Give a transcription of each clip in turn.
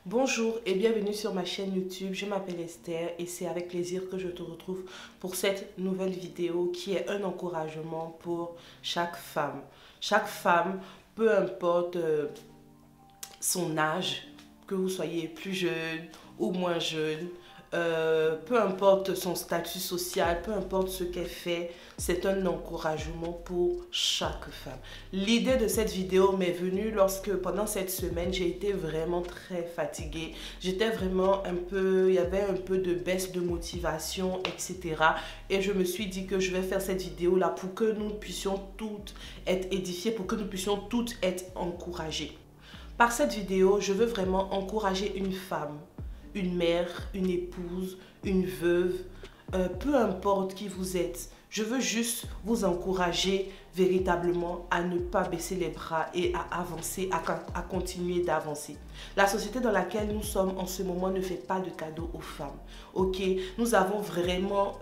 Bonjour et bienvenue sur ma chaîne YouTube, je m'appelle Esther et c'est avec plaisir que je te retrouve pour cette nouvelle vidéo qui est un encouragement pour chaque femme. Chaque femme, peu importe son âge, que vous soyez plus jeune ou moins jeune, peu importe son statut social, peu importe ce qu'elle fait, c'est un encouragement pour chaque femme. L'idée de cette vidéo m'est venue lorsque pendant cette semaine, j'ai été vraiment très fatiguée. J'étais vraiment il y avait un peu de baisse de motivation, etc. Et je me suis dit que je vais faire cette vidéo là pour que nous puissions toutes être édifiées, pour que nous puissions toutes être encouragées. Par cette vidéo, je veux vraiment encourager une femme, une mère, une épouse, une veuve, peu importe qui vous êtes. Je veux juste vous encourager véritablement à ne pas baisser les bras et à avancer, à continuer d'avancer. La société dans laquelle nous sommes en ce moment ne fait pas de cadeaux aux femmes. Ok, nous avons vraiment...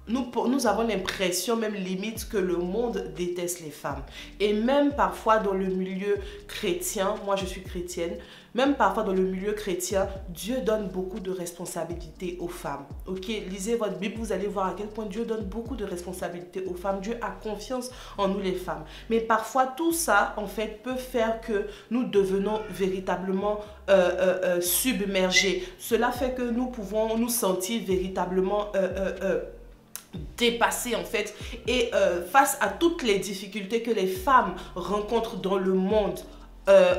Nous avons l'impression, même limite, que le monde déteste les femmes. Et même parfois dans le milieu chrétien, moi je suis chrétienne, même parfois dans le milieu chrétien, Dieu donne beaucoup de responsabilités aux femmes. Ok, lisez votre Bible, vous allez voir à quel point Dieu donne beaucoup de responsabilités aux femmes. Dieu a confiance en nous les femmes. Mais parfois tout ça, en fait, peut faire que nous devenons véritablement submergés. Cela fait que nous pouvons nous sentir véritablement... dépassée en fait et face à toutes les difficultés que les femmes rencontrent dans le monde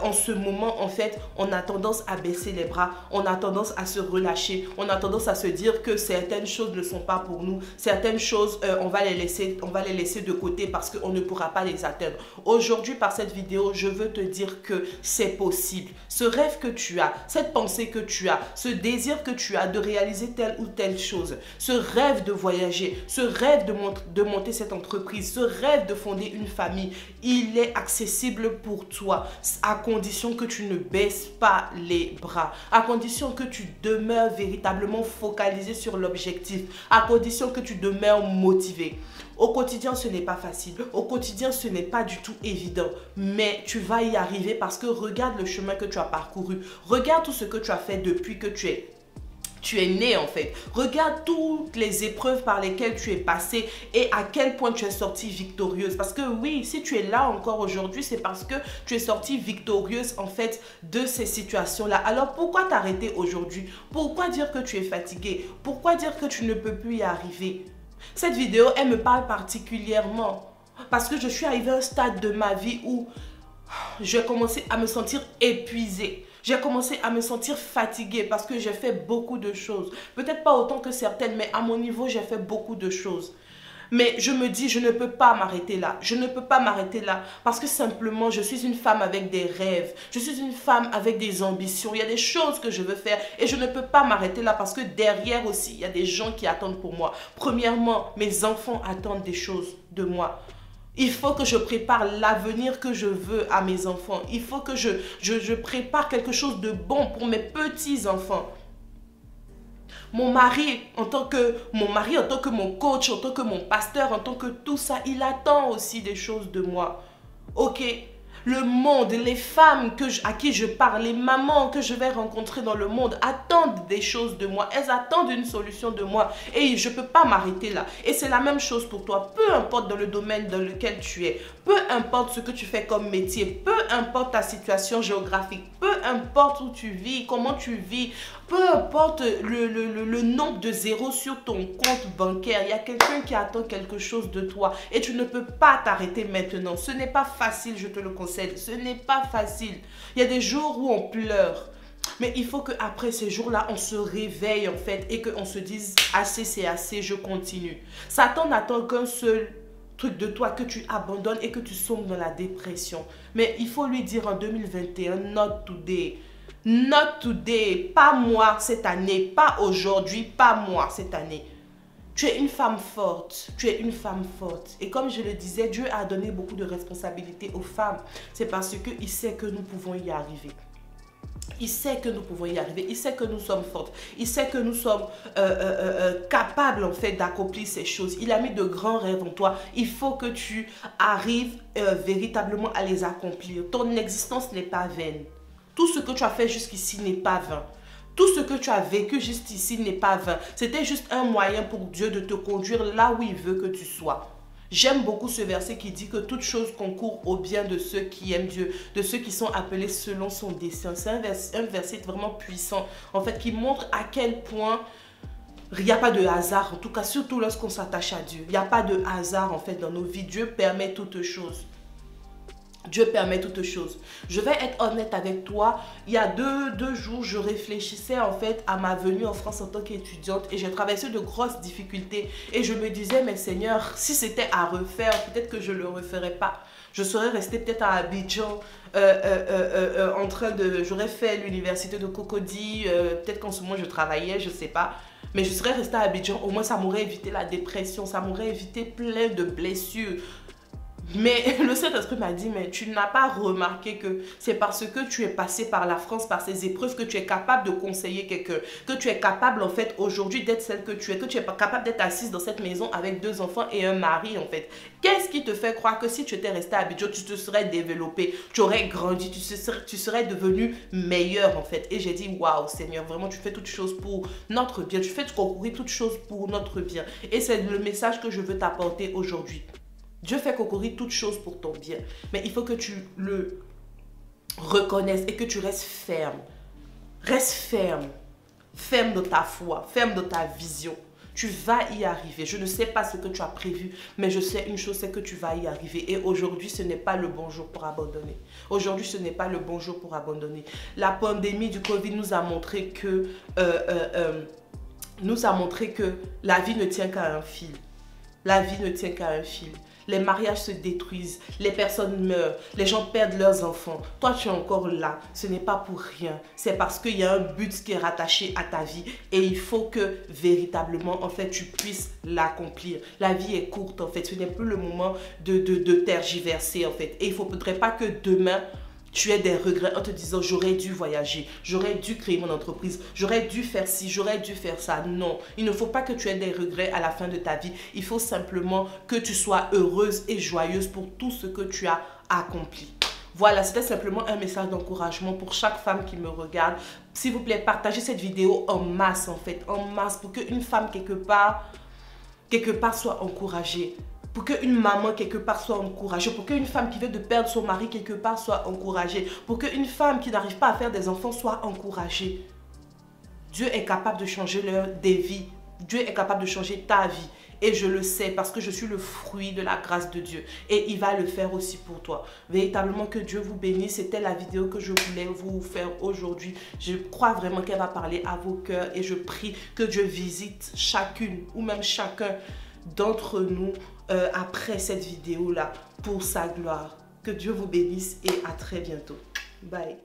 en ce moment, en fait, on a tendance à baisser les bras, on a tendance à se relâcher, on a tendance à se dire que certaines choses ne sont pas pour nous, certaines choses, on va les laisser de côté parce qu'on ne pourra pas les atteindre. Aujourd'hui, par cette vidéo, je veux te dire que c'est possible. Ce rêve que tu as, cette pensée que tu as, ce désir que tu as de réaliser telle ou telle chose, ce rêve de voyager, ce rêve de monter cette entreprise, ce rêve de fonder une famille, il est accessible pour toi. À condition que tu ne baisses pas les bras, à condition que tu demeures véritablement focalisé sur l'objectif, à condition que tu demeures motivé. Au quotidien, ce n'est pas facile. Au quotidien, ce n'est pas du tout évident. Mais tu vas y arriver parce que regarde le chemin que tu as parcouru. Regarde tout ce que tu as fait depuis que tu es né en fait. Regarde toutes les épreuves par lesquelles tu es passé et à quel point tu es sortie victorieuse. Parce que oui, si tu es là encore aujourd'hui, c'est parce que tu es sortie victorieuse en fait de ces situations-là. Alors pourquoi t'arrêter aujourd'hui? Pourquoi dire que tu es fatigué? Pourquoi dire que tu ne peux plus y arriver? Cette vidéo, elle me parle particulièrement parce que je suis arrivée à un stade de ma vie où j'ai commencé à me sentir épuisée. J'ai commencé à me sentir fatiguée parce que j'ai fait beaucoup de choses. Peut-être pas autant que certaines, mais à mon niveau, j'ai fait beaucoup de choses. Mais je me dis, je ne peux pas m'arrêter là. Je ne peux pas m'arrêter là parce que simplement, je suis une femme avec des rêves. Je suis une femme avec des ambitions. Il y a des choses que je veux faire et je ne peux pas m'arrêter là parce que derrière aussi, il y a des gens qui attendent pour moi. Premièrement, mes enfants attendent des choses de moi. Il faut que je prépare l'avenir que je veux à mes enfants. Il faut que je prépare quelque chose de bon pour mes petits-enfants. Mon mari, en tant que mon coach, en tant que mon pasteur, en tant que tout ça, il attend aussi des choses de moi. Ok? Le monde, les femmes à qui je parle, les mamans que je vais rencontrer dans le monde attendent des choses de moi. Elles attendent une solution de moi. Et je ne peux pas m'arrêter là. Et c'est la même chose pour toi. Peu importe dans le domaine dans lequel tu es. Peu importe ce que tu fais comme métier. Peu importe ta situation géographique. Peu importe où tu vis, comment tu vis. Peu importe le nombre de zéros sur ton compte bancaire. Il y a quelqu'un qui attend quelque chose de toi. Et tu ne peux pas t'arrêter maintenant. Ce n'est pas facile, je te le conseille. Ce n'est pas facile. Il y a des jours où on pleure. Mais il faut qu'après ces jours-là, on se réveille en fait et qu'on se dise assez, c'est assez, je continue. Satan n'attend qu'un seul truc de toi, que tu abandonnes et que tu sombres dans la dépression. Mais il faut lui dire en 2021, not today. Not today. Pas moi cette année. Pas aujourd'hui. Pas moi cette année. Tu es une femme forte, tu es une femme forte. Et comme je le disais, Dieu a donné beaucoup de responsabilités aux femmes. C'est parce qu'il sait que nous pouvons y arriver. Il sait que nous pouvons y arriver. Il sait que nous sommes fortes. Il sait que nous sommes capables en fait d'accomplir ces choses. Il a mis de grands rêves en toi. Il faut que tu arrives véritablement à les accomplir. Ton existence n'est pas vaine. Tout ce que tu as fait jusqu'ici n'est pas vain. Tout ce que tu as vécu jusqu'ici n'est pas vain. C'était juste un moyen pour Dieu de te conduire là où il veut que tu sois. J'aime beaucoup ce verset qui dit que toute chose concourt au bien de ceux qui aiment Dieu, de ceux qui sont appelés selon son dessein. C'est un verset vraiment puissant, en fait, qui montre à quel point il n'y a pas de hasard, en tout cas, surtout lorsqu'on s'attache à Dieu. Il n'y a pas de hasard, en fait, dans nos vies. Dieu permet toutes choses. Dieu permet toutes choses. Je vais être honnête avec toi. Il y a deux jours, je réfléchissais en fait à ma venue en France en tant qu'étudiante et j'ai traversé de grosses difficultés. Et je me disais, mais Seigneur, si c'était à refaire, peut-être que je ne le referais pas. Je serais restée peut-être à Abidjan, en train de... J'aurais fait l'université de Cocody, peut-être qu'en ce moment je travaillais, je ne sais pas. Mais je serais restée à Abidjan, au moins ça m'aurait évité la dépression, ça m'aurait évité plein de blessures. Mais le Saint-Esprit m'a dit, mais tu n'as pas remarqué que c'est parce que tu es passé par la France, par ces épreuves, que tu es capable de conseiller quelqu'un, que tu es capable en fait aujourd'hui d'être celle que tu es es capable d'être assise dans cette maison avec 2 enfants et un mari en fait. Qu'est-ce qui te fait croire que si tu étais restée à Abidjan, tu te serais développée, tu aurais grandi, tu serais devenue meilleure en fait. Et j'ai dit, waouh Seigneur, vraiment tu fais toutes choses pour notre bien, tu fais concourir toutes choses pour notre bien. Et c'est le message que je veux t'apporter aujourd'hui. Dieu fait concourir toutes choses pour ton bien. Mais il faut que tu le reconnaisses et que tu restes ferme. Reste ferme. Ferme dans ta foi, ferme dans ta vision. Tu vas y arriver. Je ne sais pas ce que tu as prévu, mais je sais une chose, c'est que tu vas y arriver. Et aujourd'hui, ce n'est pas le bon jour pour abandonner. Aujourd'hui, ce n'est pas le bon jour pour abandonner. La pandémie du Covid nous a montré que, la vie ne tient qu'à un fil. La vie ne tient qu'à un fil. Les mariages se détruisent, les personnes meurent, les gens perdent leurs enfants. Toi, tu es encore là. Ce n'est pas pour rien. C'est parce qu'il y a un but qui est rattaché à ta vie et il faut que véritablement, en fait, tu puisses l'accomplir. La vie est courte, en fait. Ce n'est plus le moment de tergiverser, en fait. Et il ne faudrait pas que demain, tu aies des regrets en te disant j'aurais dû voyager, j'aurais dû créer mon entreprise, j'aurais dû faire ci, j'aurais dû faire ça. Non, il ne faut pas que tu aies des regrets à la fin de ta vie. Il faut simplement que tu sois heureuse et joyeuse pour tout ce que tu as accompli. Voilà, c'était simplement un message d'encouragement pour chaque femme qui me regarde. S'il vous plaît, partagez cette vidéo en masse en fait, en masse pour qu'une femme quelque part soit encouragée. Pour qu'une maman quelque part soit encouragée, pour qu'une femme qui vient de perdre son mari quelque part soit encouragée, pour qu'une femme qui n'arrive pas à faire des enfants soit encouragée. Dieu est capable de changer des vies. Dieu est capable de changer ta vie. Et je le sais parce que je suis le fruit de la grâce de Dieu. Et il va le faire aussi pour toi. Véritablement que Dieu vous bénisse. C'était la vidéo que je voulais vous faire aujourd'hui. Je crois vraiment qu'elle va parler à vos cœurs. Et je prie que Dieu visite chacune ou même chacun d'entre nous après cette vidéo-là pour sa gloire. Que Dieu vous bénisse et à très bientôt. Bye.